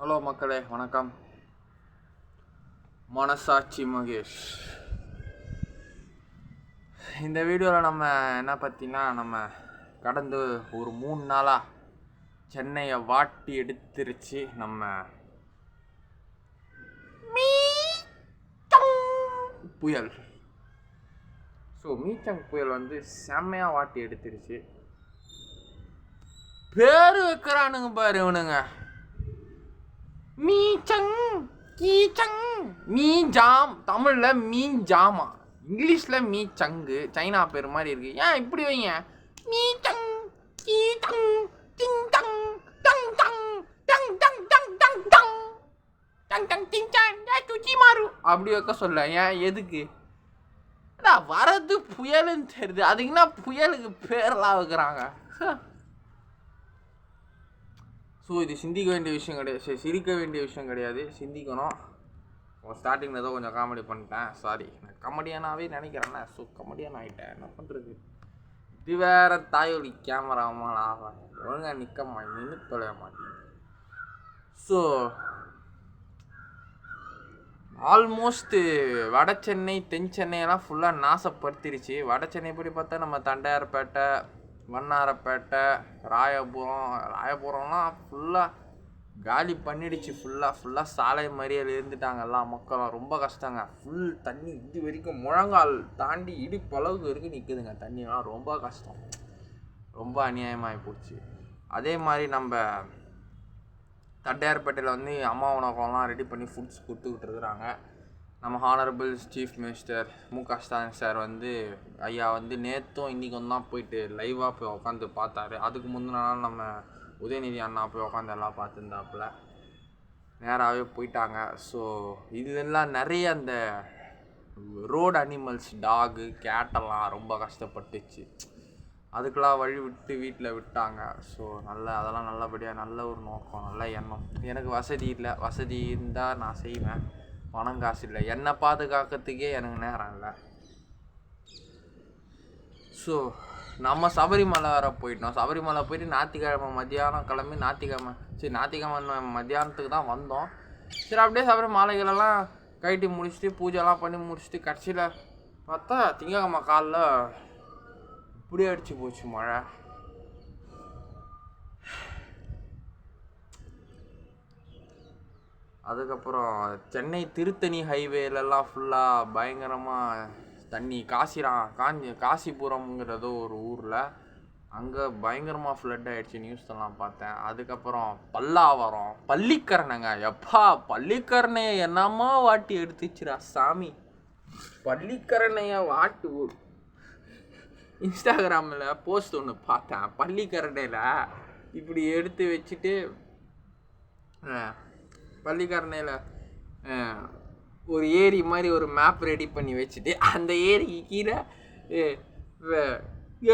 Hello மக்களே, வணக்கம். மனசாட்சி மகேஷ். இந்த வீடியோவில் நம்ம என்ன பற்றினா, நம்ம கடந்து ஒரு 3 நாளாக சென்னையை வாட்டி எடுத்துருச்சு நம்ம புயல். ஸோ மீச்சங் புயல் வந்து செம்மையாக வாட்டி எடுத்துருச்சு. பேர் வைக்கிறானுங்க பாரு இவனுங்க. மீச்சங் கீச்சங் மீஜாம், தமிழில் மீஞ்சாமா, இங்கிலீஷில் மீச்சங்கு. சைனா பேர் மாதிரி இருக்கு. ஏன் இப்படி வைங்க? மீச்சங் கீச்சங் டிங் டங் டங் டங் டங் டங் டங் டங் டங் டங் டங் டிங் டங் சுச்சி மாறு அப்படி வைக்க சொல்ல. ஏன் எதுக்கு? வரது புயலுன்னு தெரியுது, அதுக்குன்னா புயலுக்கு பேரெல்லாம் வைக்கிறாங்க. ஸோ இது சிந்திக்க வேண்டிய விஷயம் கிடையாது, சரி சிரிக்க வேண்டிய விஷயம் கிடையாது, சிந்திக்கணும். ஸ்டார்டிங்கில் ஏதோ கொஞ்சம் காமெடி பண்ணிட்டேன், சாரி. நான் கமெடியனாகவே நினைக்கிறேன்னா, ஸோ கமெடியன் ஆகிட்டேன், என்ன பண்ணுறது. இது வேறு தாயொலி கேமராமல் ஆகும், ஒழுங்காக நின்று தொலைய மாட்டேன். ஸோ ஆல்மோஸ்ட்டு வட சென்னை தென் சென்னையெல்லாம் ஃபுல்லாக நாசப்படுத்திருச்சு. வட சென்னை படி பார்த்தா நம்ம தண்டையார்பேட்டை, வண்ணாரப்பேட்டை, ராயபுரம்லாம் ஃபுல்லாக காலி பண்ணிடுச்சு. ஃபுல்லாக சாலை மறியல் இருந்துட்டாங்க எல்லா மக்களும். ரொம்ப கஷ்டங்க. ஃபுல் தண்ணி இது வரைக்கும் முழங்கால் தாண்டி இடுப்பளவுக்கு வரைக்கும் நிற்குதுங்க தண்ணியெல்லாம். ரொம்ப கஷ்டம், ரொம்ப அநியாயமாகி போச்சு. அதே மாதிரி நம்ம தண்டையார்பேட்டையில் வந்து அம்மா உணவகம்லாம் ரெடி பண்ணி ஃபுட்ஸ் கொடுத்துக்கிட்டு இருக்கிறாங்க. நம்ம ஹானரபிள் சீஃப் மினிஸ்டர் மு.க. ஸ்டாலின் சார் வந்து ஐயா வந்து நேற்றும் இன்றைக்கும் தான் போயிட்டு லைவாக போய் உட்காந்து பார்த்தாரு. அதுக்கு முந்தின நாள் நம்ம உதயநிதி அண்ணா போய் உட்காந்து எல்லாம் பார்த்துருந்தாப்புல. நேராகவே போயிட்டாங்க. ஸோ இதெல்லாம் நிறைய அந்த ரோடு அனிமல்ஸ், டாகு, கேட்டெல்லாம் ரொம்ப கஷ்டப்பட்டுச்சு. அதுக்கெல்லாம் வழி விட்டு வீட்டில் விட்டாங்க. ஸோ அதெல்லாம் நல்லபடியாக, நல்ல ஒரு நோக்கம், நல்ல எண்ணம். எனக்கு வசதி இல்லை, வசதி இருந்தால் நான் செய்வேன். பணம் காசு இல்லை, என்னை பாதுகாக்கிறதுக்கே எனக்கு நேரம் இல்லை. ஸோ நம்ம சபரிமலை வர போயிட்டோம். சபரிமலை போயிட்டு ஞாயிற்றுக்கிழமை மத்தியானம் கிளம்பி, ஞாயிற்றுக்கிழமை மத்தியானத்துக்கு தான் வந்தோம். சரி அப்படியே சபரிமலைகளெல்லாம் கட்டி முடிச்சுட்டு பூஜைலாம் பண்ணி முடிச்சுட்டு கடைசியில் பார்த்தா திங்கக்கிழமை காலைல இப்படியே அடிச்சு போச்சு மழை. அதுக்கப்புறம் சென்னை திருத்தணி ஹைவேலெல்லாம் ஃபுல்லாக பயங்கரமாக தண்ணி. காசிபுரம்ங்கிறதோ ஒரு ஊரில், அங்கே பயங்கரமாக ஃப்ளட் ஆகிடுச்சு, நியூஸ்லாம் பார்த்தேன். அதுக்கப்புறம் பல்லாவரம், பள்ளிக்கரணைங்க. எப்பா பள்ளிக்கரணையை என்னம்மா வாட்டி எடுத்துச்சுரா சாமி. பள்ளிக்கரணையை வாட்டு இன்ஸ்டாகிராமில் போஸ்ட் ஒன்று பார்த்தேன். பள்ளிக்கரணையில் இப்படி எடுத்து வச்சுட்டு பள்ளிக்கரணையில் ஒரு ஏரி மாதிரி ஒரு மேப் ரெடி பண்ணி வச்சுட்டு அந்த ஏரிக்கு கீழே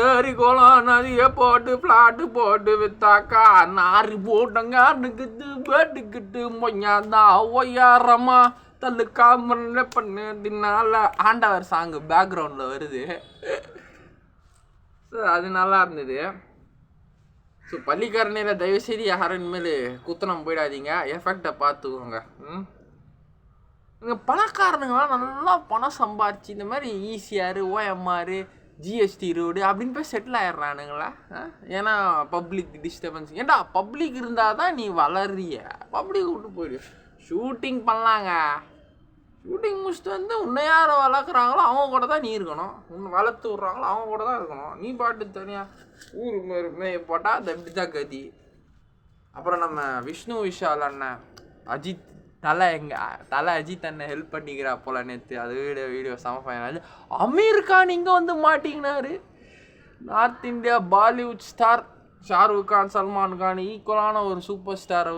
ஏரி குளம் நதியை போட்டு ஃப்ளாட்டு போட்டு வித்தாக்கா நாறு போட்டங்க அடுக்குது பேட்டுக்கிட்டு மொய்யாதான் ஒய்யாரமா தள்ளுக்கா முன்ன பண்ணதுனால ஆண்டவர் சாங்கு பேக்ரவுண்டில் வருது. ஸோ அது நல்லா இருந்தது. ஸோ பள்ளிக்கரணையில் தயவுசெய்து யாரும் இனிமேல் குத்தனம் போயிடாதீங்க, எஃபெக்டை பார்த்துக்கோங்க. இங்கே பணக்காரனுங்களாம் நல்லா பணம் சம்பாரிச்சு இந்த மாதிரி ஈசிஆர், ஓஎம்ஆர், ஜிஎஸ்டி ரோடு அப்படின்னு போய் செட்டில் ஆயிடுறானுங்களா? ஏன்னா பப்ளிக் டிஸ்டர்பன்ஸ். ஏன்டா பப்ளிக் இருந்தால் தான் நீ வளர்றிய, பப்ளிக் விட்டு போயிடு. ஷூட்டிங் பண்ணலாங்க, ஷூட்டிங் முடிச்சுட்டு வந்து உன்னை யாரை வளர்க்குறாங்களோ அவங்க கூட தான் நீ இருக்கணும், உன்னை வளர்த்து விட்றாங்களோ அவங்க கூட தான் இருக்கணும். நீ பாட்டு தனியாக ஊர் மேய போட்டால் அது அப்படி தான் கதி. அப்புறம் நம்ம விஷ்ணு விஷால் அண்ணன் அஜித் தலை அஜித் அண்ணன் ஹெல்ப் பண்ணிக்கிறா போல நேற்று. அது வீடியோ செம ஃபைனல். அமீர் கான் இங்கே வந்து மாட்டிங்கினாரு. North India Bollywood star Shahrukh Khan, Salman Khan ஈக்குவலான ஒரு சூப்பர் ஸ்டார்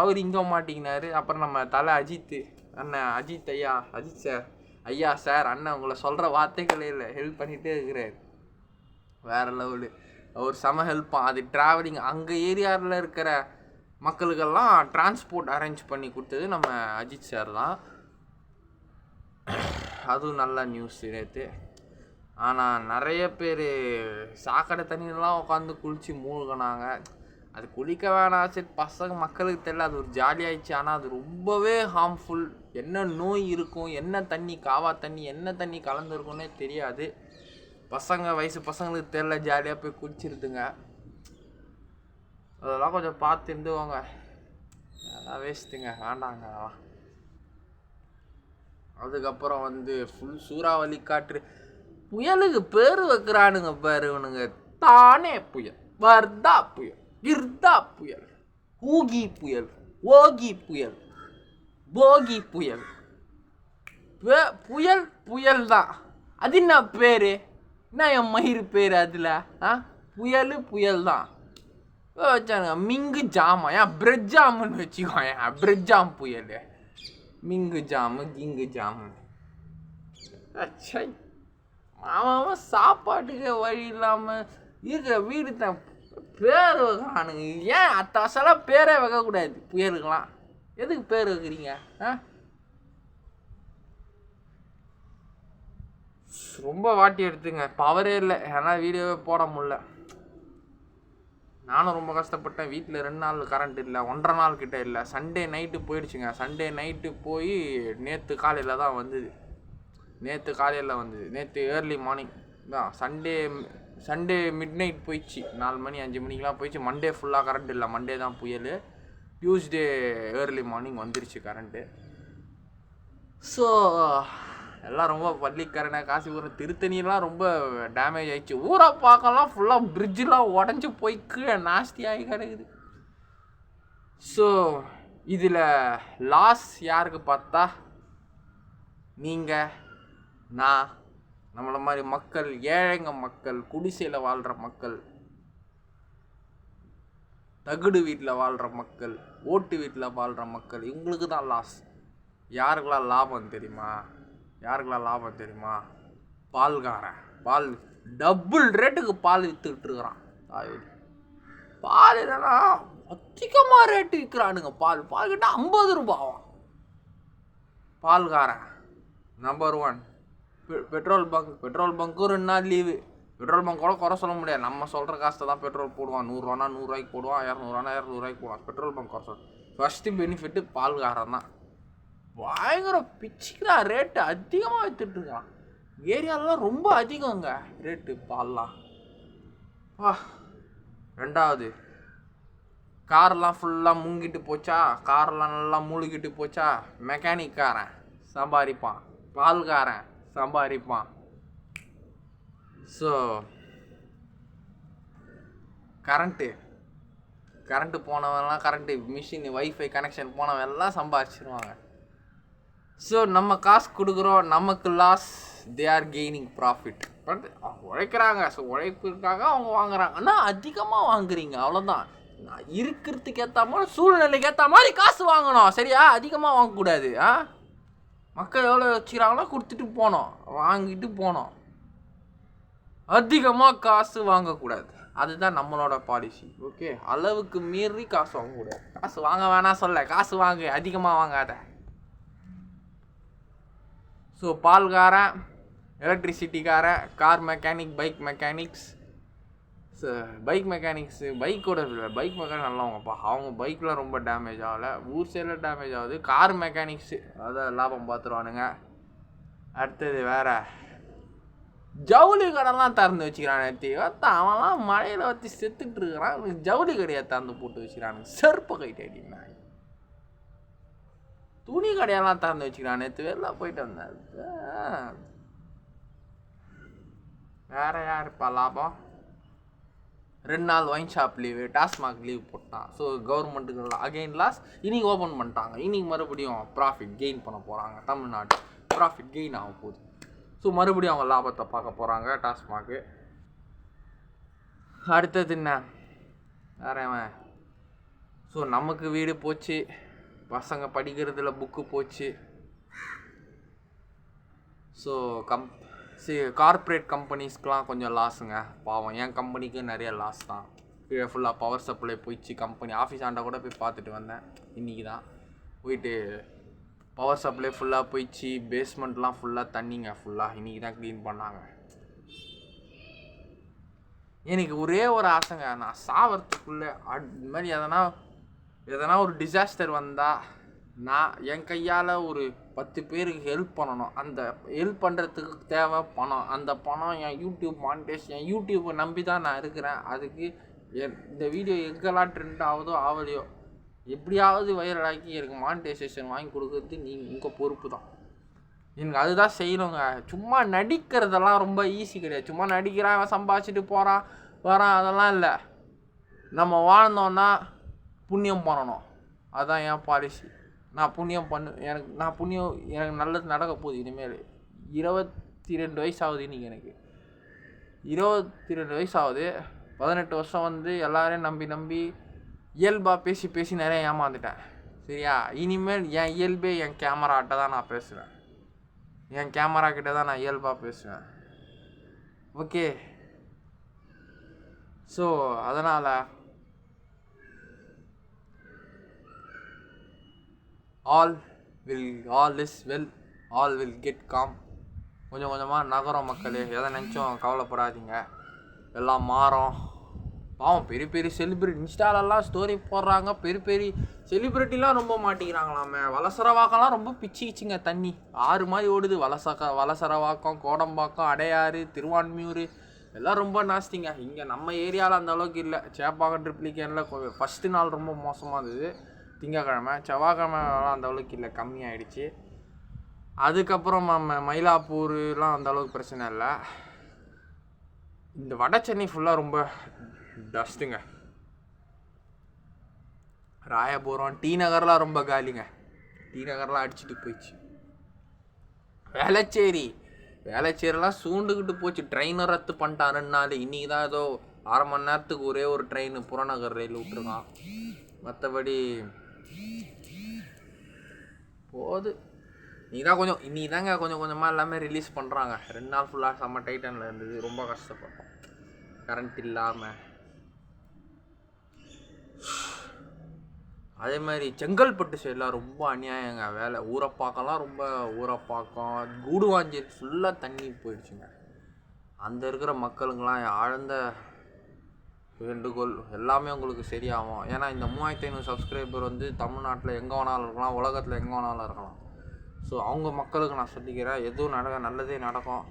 அவர் இங்கே மாட்டிங்கினாரு. அப்புறம் நம்ம தலை அஜித் அண்ணன், அஜித் சார், ஐயா சார் அண்ணன் உங்களை சொல்கிற வார்த்தைகளே இல்லை, ஹெல்ப் பண்ணிகிட்டே இருக்கிறார். வேறு லெவலு, அவர் செம ஹெல்ப்பாக. அது ட்ராவலிங் அங்கே ஏரியாவில் இருக்கிற மக்களுக்கெல்லாம் டிரான்ஸ்போர்ட் அரேஞ்ச் பண்ணி கொடுத்தது நம்ம அஜித் சார் தான். அதுவும் நல்ல நியூஸ் நேற்று. ஆனால் நிறைய பேர் சாக்கடை தண்ணியெல்லாம் உட்காந்து குளித்து மூழ்கினாங்க. அது குளிக்க வேணாம் சரி பசங்க மக்களுக்கு தெரியல, அது ஒரு ஜாலியாகிடுச்சு. ஆனால் அது ரொம்பவே ஹார்ம்ஃபுல். என்ன நோய் இருக்கும், என்ன தண்ணி, காவா தண்ணி, என்ன தண்ணி கலந்துருக்குன்னே தெரியாது. பசங்க வயசு பசங்களுக்கு தெரியல, ஜாலியாக போய் குளிச்சிருதுங்க. அதெல்லாம் கொஞ்சம் பார்த்து இருந்துவாங்க. அதெல்லாம் வேஸ்ட்டுங்க, வேண்டாங்க அதெல்லாம். அதுக்கப்புறம் ஃபுல் சூறாவளி காற்று. புயலுக்கு பேர் வைக்கிறானுங்க பாரு இவனுங்க. தானே புயல், வர்தா புயல், கிர்தா புயல், ஊகி புயல், ஓகி புயல், போகி புயல். புயல் புயல் தான். அது என்ன பேர்? என்ன என் மயிறு பேர் அதில்? புயல் புயல் தான் வச்சானுங்க. மிங்கு ஜாமா, ஏன் பிரெட் ஜாமுன்னு வச்சுக்கோ. ஏன் பிரெட் ஜாம் புயல், மிங்கு ஜாமு, கிங்கு ஜாமு. அவன் சாப்பாட்டுக்கு வழி இல்லாமல் இருக்கிற வீடு தான் பேர் வைக்கிறானுங்க. ஏன் அத்தாசெல்லாம் பேரே வைக்கக்கூடாது புயலுக்கெல்லாம்? எதுக்கு பேர் வைக்கிறீங்க? ரொம்ப வாட்டி எடுத்துங்க, பவரே இல்லை. ஏன்னா வீடியோவே போட முடியல. நானும் ரொம்ப கஷ்டப்பட்டேன். வீட்டில் 2 நாள் கரண்ட் இல்லை, 1.5 நாள் கிட்டே இல்லை. சண்டே நைட்டு போயிடுச்சுங்க. சண்டே நைட்டு போய் நேற்று காலையில் தான் வந்தது. நேற்று ஏர்லி மார்னிங் தான். சண்டே மிட் நைட் போயிடுச்சு. 4 மணி 5 மணிக்கெலாம் போயிடுச்சு. மண்டே ஃபுல்லாக கரண்ட் இல்லை. மண்டே தான் புயல். டியூஸ்டே ஏர்லி மார்னிங் வந்துருச்சு கரண்ட்டு. ஸோ எல்லாம் ரொம்ப பள்ளிக்கரணை, காசிபுரம், திருத்தணியெல்லாம் ரொம்ப டேமேஜ் ஆகிடுச்சு. ஊரை பார்க்கலாம் ஃபுல்லாக பிரிட்ஜெலாம் உடஞ்சி போய் கீழே நாஸ்தியாகி கிடக்குது. ஸோ இதில் லாஸ் யாருக்கு பார்த்தா நீங்கள், நான், நம்மளை மாதிரி மக்கள், ஏழைங்க மக்கள், குடிசையில் வாழ்கிற மக்கள், தகுடு வீட்டில் வாழ்கிற மக்கள், ஓட்டு வீட்டில் வாழ்கிற மக்கள், இவங்களுக்கு தான் லாஸ். யாருக்கெல்லாம் லாபம் தெரியுமா? பால்காரன். பால் டபுள் ரேட்டுக்கு பால் விற்றுக்கிட்டுருக்குறான். பால் இல்லைன்னா அதிகமாக ரேட்டு விற்கிறானுங்க. பால் கிட்ட 50 ரூபாவாம். பால்காரன் நம்பர் 1. பெட்ரோல் பங்க்கும் 2 நாள் லீவு. பெட்ரோல் பங்க் கூட குறை சொல்ல முடியாது. நம்ம சொல்கிற காசை தான் பெட்ரோல் போடுவான். 100 ரூபானா 100 ரூபாய்க்கு போடுவான், 200 ரூபானா 200 ரூபாய்க்கு போடுவான். பெட்ரோல் பங்க் குறை சொல்ல. ஃபஸ்ட்டு பெனிஃபிட்டு பால்காரன் தான். பயங்கர பிச்சுக்குதான் ரேட்டு அதிகமாக விற்றுட்ருக்கான். ஏரியாலலாம் ரொம்ப அதிகங்க ரேட்டு பால்லாம். ரெண்டாவது, கார்லாம் ஃபுல்லாக முங்கிட்டு போச்சா, கார்லாம் நல்லா மூழ்கிட்டு போச்சா, மெக்கானிக்காரன் சம்பாதிப்பான், பால்காரன் சம்பாதிப்பான். ஸோ கரண்ட்டு போனவெல்லாம், கரண்ட்டு மிஷின் வைஃபை கனெக்ஷன் போனவெல்லாம் சம்பாதிச்சிருவாங்க. ஸோ நம்ம காசு கொடுக்குறோம், நமக்கு loss. They are gaining profit. But அவங்க உழைக்கிறாங்க. ஸோ உழைப்புக்காக அவங்க வாங்குறாங்க. ஆனால் அதிகமாக வாங்குறீங்க, அவ்வளோதான். இருக்கிறதுக்கு ஏற்ற மாதிரி, சூழ்நிலைக்கு ஏற்ற மாதிரி காசு வாங்கணும், சரியா? அதிகமாக வாங்கக்கூடாது. மக்கள் எவ்வளோ வச்சுக்கிறாங்களோ கொடுத்துட்டு போனோம், வாங்கிட்டு போனோம். அதிகமாக காசு வாங்கக்கூடாது. அதுதான் நம்மளோட பாலிசி. ஓகே, அளவுக்கு மீறி காசு வாங்கக்கூடாது. காசு வாங்க வேணாம் சொல்ல, காசு வாங்க, அதிகமாக வாங்காத. ஸோ பால்காரன், எலக்ட்ரிசிட்டிக்காரன், car mechanic, bike mechanics. Bike mechanics, bike mechanic நல்லவங்கப்பா. அவங்க பைக்கில் ரொம்ப டேமேஜ் ஆகலை, ஊர் சைடில் டேமேஜ் ஆகுது. கார் மெக்கானிக்ஸு அதான் லாபம் பார்த்துருவானுங்க. அடுத்தது வேறு ஜவுளி கடைலாம் திறந்து வச்சுக்கிறான். நேற்று அவன்லாம் மழையில் வச்சு செத்துட்டு இருக்கிறான். ஜவுளி கடையை திறந்து போட்டு வச்சுக்கிறானுங்க. செருப்பு கைட்டு அடினா. துணி கடையெல்லாம் திறந்து வச்சுக்கிறான். நேற்று வெளில போயிட்டு வந்தேன். வேற யாருப்பா லாபம்? 2 நாள் wine shop leave, TASMAC leave போட்டான். ஸோ கவர்மெண்ட்டுக்கு அகெயின் லாஸ். இன்றைக்கி ஓப்பன் பண்ணிட்டாங்க. இன்றைக்கி மறுபடியும் ப்ராஃபிட் கெயின் பண்ண போகிறாங்க. தமிழ்நாடு ப்ராஃபிட் கெயின் ஆக போகுது. ஸோ மறுபடியும் அவங்க லாபத்தை பார்க்க போகிறாங்க டாஸ்மாக்கு. அடுத்தது என்ன வேறவன்? ஸோ நமக்கு வீடு போச்சு, பசங்க படிக்கிறதுல புக்கு போச்சு. ஸோ கார்ப்பரேட் கம்பெனிஸ்க்கெலாம் கொஞ்சம் லாஸுங்க. பாவம், என் கம்பெனிக்கு நிறைய லாஸ் தான். கீழே ஃபுல்லாக பவர் சப்ளை போயிடுச்சு. கம்பெனி ஆஃபீஸ் ஆண்டை கூட போய் பார்த்துட்டு வந்தேன். இன்றைக்கி தான் போயிட்டு பவர் சப்ளை ஃபுல்லாக போயிடுச்சு. பேஸ்மெண்ட்லாம் ஃபுல்லாக தண்ணிங்க. ஃபுல்லாக இன்றைக்கி தான் க்ளீன் பண்ணாங்க. எனக்கு ஒரே ஒரு ஆசைங்க, நான் சாவறதுக்குள்ளே அது மாதிரி எதனா ஒரு டிசாஸ்டர் வந்தால் நான் என் கையால் ஒரு 10 பேருக்கு ஹெல்ப் பண்ணணும். அந்த ஹெல்ப் பண்ணுறதுக்கு தேவை பணம். அந்த பணம் என் யூடியூப் மானிட்டேஷன், என் யூடியூப்பை நம்பி தான் நான் இருக்கிறேன். அதுக்கு இந்த வீடியோ எங்கெல்லாம் ட்ரெண்ட் ஆகுதோ ஆகலையோ எப்படியாவது வைரலாக்கி எனக்கு மானிட்டைசேஷன் வாங்கி கொடுக்குறது உங்கள் பொறுப்பு தான். எனக்கு அதுதான் செய்யணுங்க. சும்மா நடிக்கிறதெல்லாம் ரொம்ப ஈஸி கிடையாது. சும்மா நடிக்கிறான், சம்பாதிச்சுட்டு போகிறான் வரான், அதெல்லாம் இல்லை. நம்ம வாழ்ந்தோன்னா புண்ணியம் பண்ணணும். அதுதான் என் பாலிசி. நான் புண்ணியம் எனக்கு நல்லது நடக்க போகுது இனிமேல். 22 வயசு ஆகுது இன்றைக்கி. எனக்கு 22 வயசு ஆகுது. 18 வருஷம் வந்து எல்லாரையும் நம்பி இயல்பாக பேசி நிறைய ஏமாந்துட்டேன். சரியா? இனிமேல் என் இயல்பே என் கேமராட்ட தான் நான் பேசுவேன். என் கேமரா கிட்ட தான் நான் இயல்பாக பேசுவேன். ஓகே, ஸோ அதனால் all is well, all will get com. கொஞ்சம் கொஞ்சமாக நகரம் மக்களே, எதை நினச்சும் கவலைப்படாதீங்க, எல்லாம் மாறும். பாவம் பெரிய செலிப்ரிட்டி இன்ஸ்டாலெல்லாம் ஸ்டோரி போடுறாங்க. பெரிய செலிப்ரிட்டிலாம் ரொம்ப மாட்டிக்கிறாங்களாமே. வலசரவாக்கம்லாம் ரொம்ப பிச்சிச்சிங்க. தண்ணி ஆறு மாதிரி ஓடுது. வலசரவாக்கம், கோடம்பாக்கம், அடையாறு, திருவான்மியூர் எல்லாம் ரொம்ப நாஸ்திங்க. இங்கே நம்ம ஏரியாவில் அந்த அளவுக்கு இல்லை. சேப்பாக்கம் ட்ரிப்ளிகேனில் ஃபஸ்ட்டு நாள் ரொம்ப மோசமாக இருந்தது. திங்கக்கிழமை, செவ்வாய்க்கிழமைலாம் அந்த அளவுக்கு இல்லை, கம்மியாகிடுச்சு. அதுக்கப்புறம் நம்ம மயிலாப்பூர்லாம் அந்த அளவுக்கு பிரச்சனை இல்லை. இந்த வட சென்னை ஃபுல்லாக ரொம்ப டஸ்ட்டுங்க. ராயபுரம், டி நகர்லாம் ரொம்ப காலிங்க. டி நகர்லாம் அடிச்சுட்டு போயிடுச்சு. வேளச்சேரிலாம் சூண்டுக்கிட்டு போச்சு. ட்ரெயினை ரத்து பண்ணிட்டான் 2 நாள். இன்றைக்கி தான் ஏதோ 1/2 மணி நேரத்துக்கு ஒரே ஒரு ட்ரெயின் புறநகர் ரயில் விட்டுருக்கான். மற்றபடி போகுது. இன்னைக்கு தாங்க கொஞ்சம் கொஞ்சமாக எல்லாமே ரிலீஸ் பண்ணுறாங்க. 2 நாள் ஃபுல்லாக செம்ம டைட்டனில் இருந்தது. ரொம்ப கஷ்டப்பட்டோம் கரண்ட் இல்லாமல். அதே மாதிரி செங்கல்பட்டு சைடெலாம் ரொம்ப அநியாயங்க. ஊரப்பாக்கம்லாம் ரொம்ப ஊரப்பாக்கம், கூடுவாஞ்சேரி ஃபுல்லாக தண்ணி போயிடுச்சுங்க. அந்த இருக்கிற மக்களுங்கெலாம் ஆழ்ந்த வேண்டுகோள், எல்லாமே உங்களுக்கு சரியாகும். ஏன்னா இந்த 3500 சப்ஸ்கிரைபர் வந்து தமிழ்நாட்டில் எங்கே வேணாலும் இருக்கலாம், உலகத்தில் எங்கே வேணாலும் இருக்கலாம். ஸோ அவங்க மக்களுக்கு நான் சொல்லிக்கிறேன், எதுவும் நல்லதே நடக்கும்.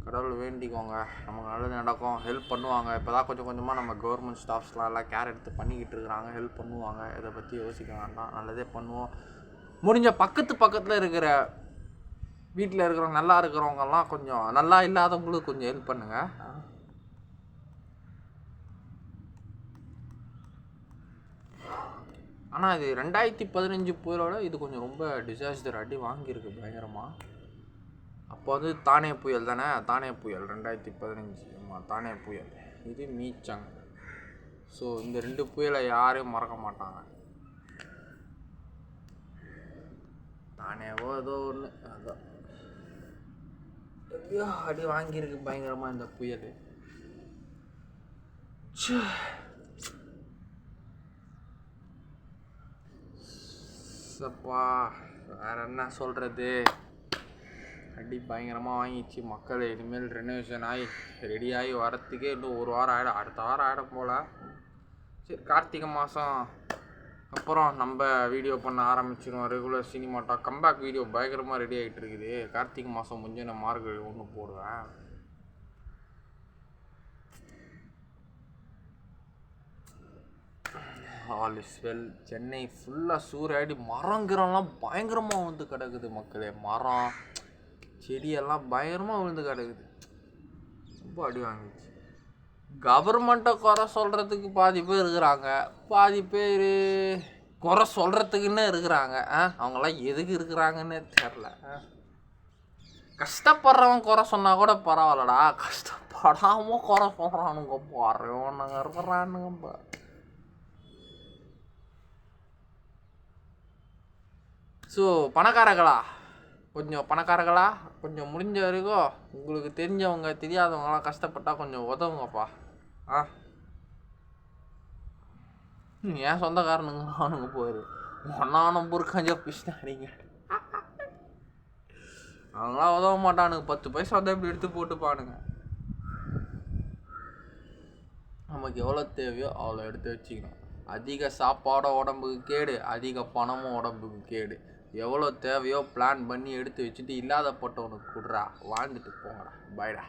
கடவுள் வேண்டிக்கோங்க, நமக்கு நல்லது நடக்கும். ஹெல்ப் பண்ணுவாங்க. இப்போ தான் கொஞ்சம் கொஞ்சமாக நம்ம கவர்மெண்ட் ஸ்டாஃப்ஸ்லாம் எல்லாம் கேர் எடுத்து பண்ணிக்கிட்டு இருக்கிறாங்க. ஹெல்ப் பண்ணுவாங்க. இதை பற்றி யோசிக்க வேண்டாம், நல்லதே பண்ணுவோம். முடிஞ்ச பக்கத்தில் இருக்கிற வீட்டில் இருக்கிறவங்க, நல்லா இருக்கிறவங்கெல்லாம் கொஞ்சம், நல்லா இல்லாதவங்களுக்கு கொஞ்சம் ஹெல்ப் பண்ணுங்கள். ஆனால் இது 2015 புயலோட இது கொஞ்சம் ரொம்ப டிசாஸ்டர் அடி வாங்கியிருக்கு பயங்கரமாக. அப்போ வந்து தானே புயல் தானே, தானே புயல் 2015 தானே புயல். இது மீச்சங். ஸோ இந்த 2 புயலை யாரையும் மறக்க மாட்டாங்க. தானேவோ ஏதோ ஒன்று, அதான் அடி வாங்கியிருக்கு பயங்கரமாக இந்த புயல். சப்பா, வேறு என்ன சொல்கிறது, அடி பயங்கரமாக வாங்கிச்சு. மக்கள் இனிமேல் ரெனோவேஷன் ஆகி ரெடியாகி வரத்துக்கே இன்னும் 1 வாரம் ஆகிடும். அடுத்த வாரம் ஆகிடும் போல். சரி, கார்த்திகை மாதம் அப்புறம் நம்ம வீடியோ பண்ண ஆரம்பிச்சிடுவோம். Regular cinema talk comeback video பயங்கரமாக ரெடி ஆகிட்டு இருக்குது. கார்த்திகை மாதம் முடிஞ்சு நான் மார்கழி 1 போடுவேன். All is well. சென்னை ஃபுல்லாக சூறாடி, மரங்கிறலாம் பயங்கரமாக விழுந்து கிடக்குது மக்களே. மரம் செடியெல்லாம் பயங்கரமாக விழுந்து கிடக்குது. ரொம்ப அடி வாங்கிச்சு. கவர்மெண்ட்டை குறை சொல்கிறதுக்கு பாதி பேர் இருக்கிறாங்க, பாதி பேர் குறை சொல்கிறதுக்குன்னு இருக்கிறாங்க. அவங்களாம் எதுக்கு இருக்கிறாங்கன்னு தெரில. கஷ்டப்படுறவன் குறை சொன்னால் கூட பரவாயில்லடா, கஷ்டப்படாமல் குறை சொல்கிறானுங்க போகிறவனுங்க இருக்கிறானுங்க. ஸோ பணக்காரங்களா கொஞ்சம் முடிஞ்ச வரைக்கும் உங்களுக்கு தெரிஞ்சவங்க தெரியாதவங்களாம் கஷ்டப்பட்டால் கொஞ்சம் உதவுங்கப்பா. ஏன் சொந்தக்காரனுங்க அவனுங்க போயிரு ஒன்னானும் பொறுக்காஞ்சா பிடிச்சிட்டாங்க. அவங்களாம் உதவ மாட்டானுங்க. 10 பைசா வந்து இப்படி எடுத்து போட்டுப்பானுங்க. நமக்கு எவ்வளோ தேவையோ அவ்வளோ எடுத்து வச்சுக்கணும். அதிக சாப்பாடும் உடம்புக்கு கேடு, அதிக பணமும் உடம்புக்கு கேடு. எவ்வளோ தேவையோ பிளான் பண்ணி எடுத்து வச்சுட்டு இல்லாதப்பட்டவனுக்கு கொடுறா, வாழ்ந்துட்டு போங்கடா. பாய்டா.